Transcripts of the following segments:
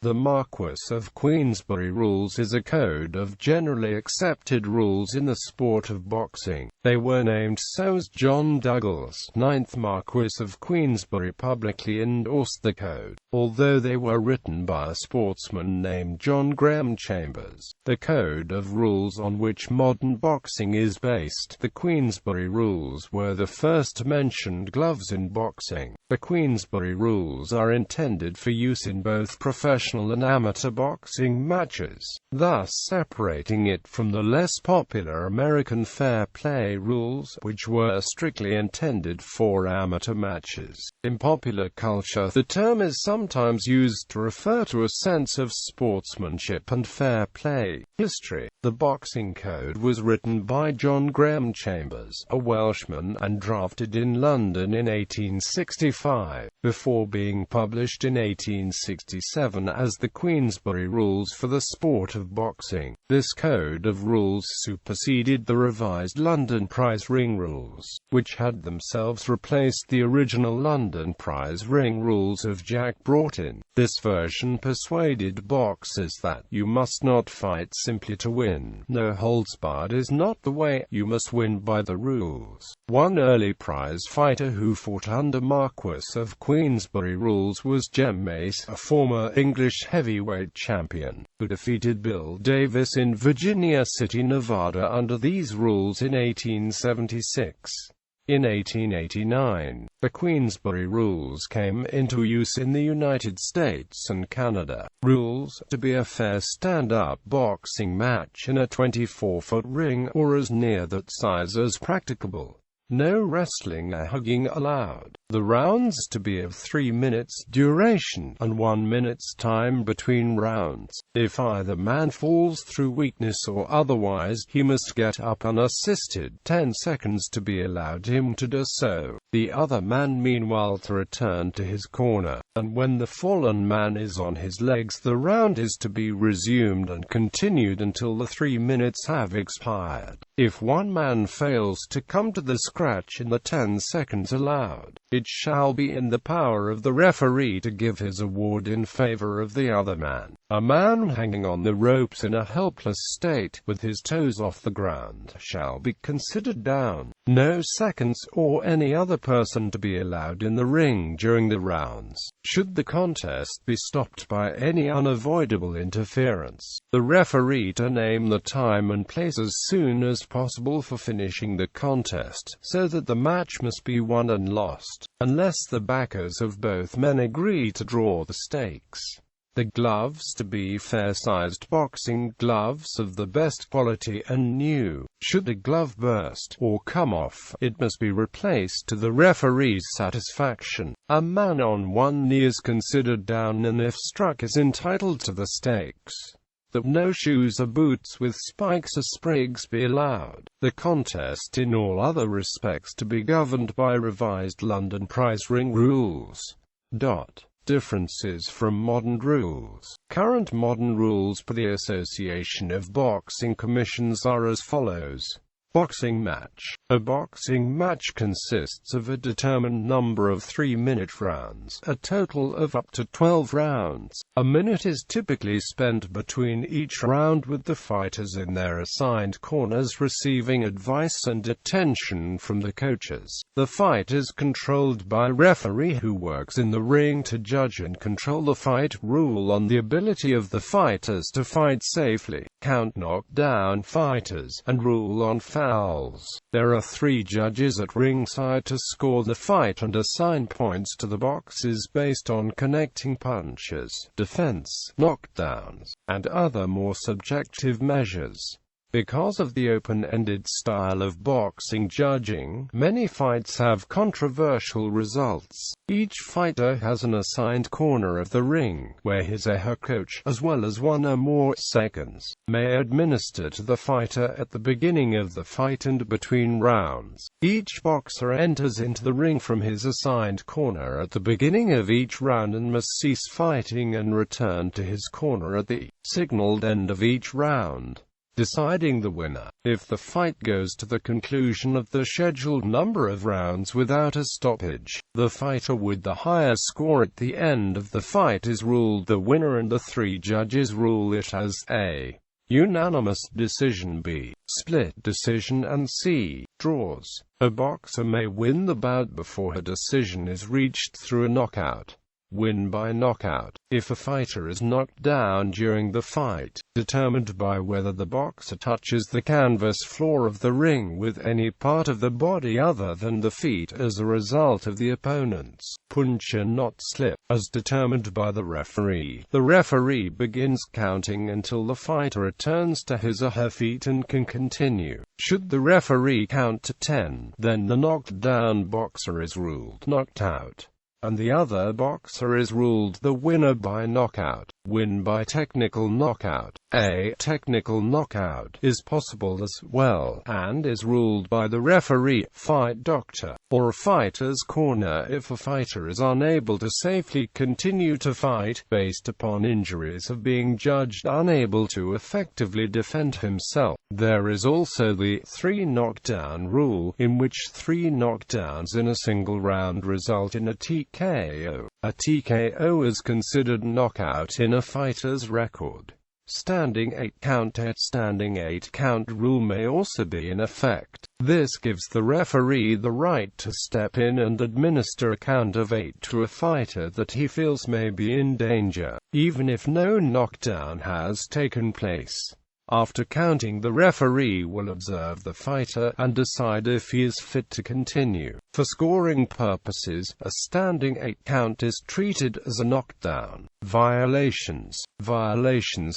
The Marquess of Queensberry rules is a code of generally accepted rules in the sport of boxing. They were named so as John Douglas, 9th Marquess of Queensberry, publicly endorsed the code, although they were written by a sportsman named John Graham Chambers. The code of rules on which modern boxing is based. The Queensberry rules were the first mentioned gloves in boxing. The Queensberry rules are intended for use in both professional and amateur boxing matches, thus separating it from the less popular American fair play rules, which were strictly intended for amateur matches. In popular culture, the term is sometimes used to refer to a sense of sportsmanship and fair play. History. The boxing code was written by John Graham Chambers, a Welshman, and drafted in London in 1865, before being published in 1867 as the Queensberry Rules for the Sport of Boxing. This code of rules superseded the revised London Prize Ring Rules, which had themselves replaced the original London Prize Ring Rules of Jack Broughton. This version persuaded boxers that you must not fight simply to win. No holds barred is not the way. You must win by the rules. One early prize fighter who fought under Marquess of Queensberry rules was Jem Mace, a former English heavyweight champion, who defeated Bill Davis in Virginia City, Nevada under these rules in 1876. In 1889, the Queensberry rules came into use in the United States and Canada. Rules to be a fair stand-up boxing match in a 24-foot ring or as near that size as practicable. No wrestling or hugging allowed. The rounds to be of 3 minutes duration, and 1 minute's time between rounds. If either man falls through weakness or otherwise, he must get up unassisted. 10 seconds to be allowed him to do so. The other man meanwhile to return to his corner, and when the fallen man is on his legs, the round is to be resumed and continued until the 3 minutes have expired. If one man fails to come to the scratch in the 10 seconds allowed, it shall be in the power of the referee to give his award in favor of the other man. A man hanging on the ropes in a helpless state, with his toes off the ground, shall be considered down. No seconds or any other person to be allowed in the ring during the rounds, should the contest be stopped by any unavoidable interference. The referee to name the time and place as soon as possible for finishing the contest, so that the match must be won and lost, unless the backers of both men agree to draw the stakes. The gloves to be fair-sized boxing gloves of the best quality and new. Should a glove burst or come off, it must be replaced to the referee's satisfaction. A man on one knee is considered down and if struck is entitled to the stakes. That no shoes or boots with spikes or sprigs be allowed. The contest in all other respects to be governed by revised London Prize Ring Rules. Differences from modern rules. Current modern rules per the Association of Boxing Commissions are as follows. Boxing match. A boxing match consists of a determined number of 3-minute rounds, a total of up to 12 rounds. A minute is typically spent between each round with the fighters in their assigned corners receiving advice and attention from the coaches. The fight is controlled by a referee who works in the ring to judge and control the fight. Rule on the ability of the fighters to fight safely, count knockdown fighters, and rule on fouls. There are 3 judges at ringside to score the fight and assign points to the boxers based on connecting punches, defense, knockdowns, and other more subjective measures. Because of the open-ended style of boxing judging, many fights have controversial results. Each fighter has an assigned corner of the ring, where his or her coach, as well as 1 or more seconds, may administer to the fighter at the beginning of the fight and between rounds. Each boxer enters into the ring from his assigned corner at the beginning of each round and must cease fighting and return to his corner at the signaled end of each round. deciding the winner. If the fight goes to the conclusion of the scheduled number of rounds without a stoppage, the fighter with the higher score at the end of the fight is ruled the winner, and the 3 judges rule it as A. unanimous decision, B. split decision, and C. draws. A boxer may win the bout before a decision is reached through a knockout. Win by knockout. If a fighter is knocked down during the fight, determined by whether the boxer touches the canvas floor of the ring with any part of the body other than the feet as a result of the opponent's punch and not slip, as determined by the referee. The referee begins counting until the fighter returns to his or her feet and can continue. Should the referee count to 10, then the knocked down boxer is ruled knocked out, and the other boxer is ruled the winner by knockout. Win by technical knockout. A technical knockout is possible as well, and is ruled by the referee, fight doctor, or a fighter's corner if a fighter is unable to safely continue to fight, based upon injuries of being judged unable to effectively defend himself. There is also the 3 knockdown rule, in which 3 knockdowns in a single round result in a TKO. A TKO is considered knockout in a fighter's record. Standing 8 count. A standing 8 count rule may also be in effect. This gives the referee the right to step in and administer a count of 8 to a fighter that he feels may be in danger, even if no knockdown has taken place. After counting, the referee will observe the fighter and decide if he is fit to continue. For scoring purposes, a standing 8 count is treated as a knockdown. Violations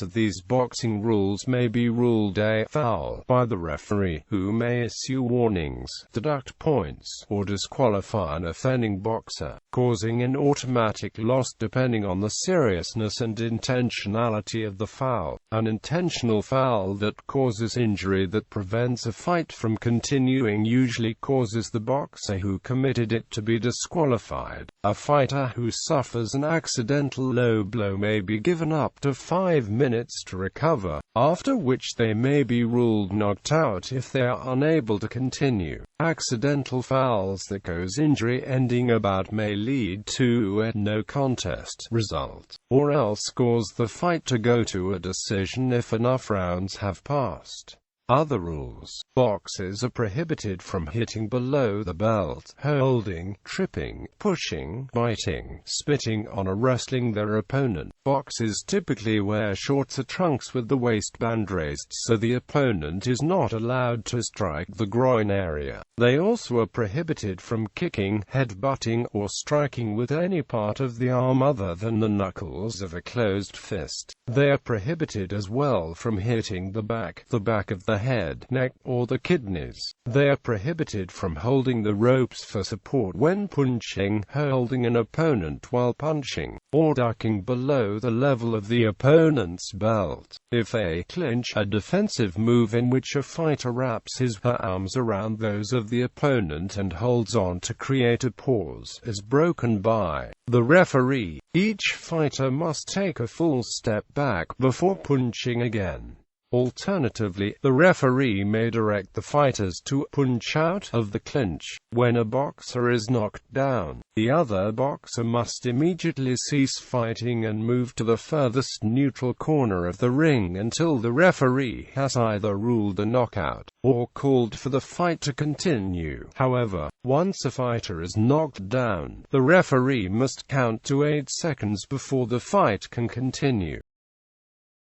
of these boxing rules may be ruled a foul by the referee, who may issue warnings, deduct points, or disqualify an offending boxer, causing an automatic loss depending on the seriousness and intentionality of the foul. An intentional foul that causes injury that prevents a fight from continuing usually causes the boxer who committed it to be disqualified. A fighter who suffers an accidental low blow may be given up to 5 minutes to recover, after which they may be ruled knocked out if they are unable to continue. Accidental fouls that cause injury-ending a bout may lead to a no contest result, or else cause the fight to go to a decision if enough rounds have passed. Other rules. Boxers are prohibited from hitting below the belt, holding, tripping, pushing, biting, spitting on or wrestling their opponent. Boxers typically wear shorts or trunks with the waistband raised so the opponent is not allowed to strike the groin area. They also are prohibited from kicking, headbutting, or striking with any part of the arm other than the knuckles of a closed fist. They are prohibited as well from hitting the back of the head, neck, or the kidneys. They are prohibited from holding the ropes for support when punching, holding an opponent while punching, or ducking below the level of the opponent's belt. If a clinch, a defensive move in which a fighter wraps his or her arms around those of the opponent and holds on to create a pause, is broken by the referee, each fighter must take a full step back before punching again. Alternatively, the referee may direct the fighters to punch out of the clinch. When a boxer is knocked down, the other boxer must immediately cease fighting and move to the furthest neutral corner of the ring until the referee has either ruled a knockout or called for the fight to continue. However, once a fighter is knocked down, the referee must count to 8 seconds before the fight can continue.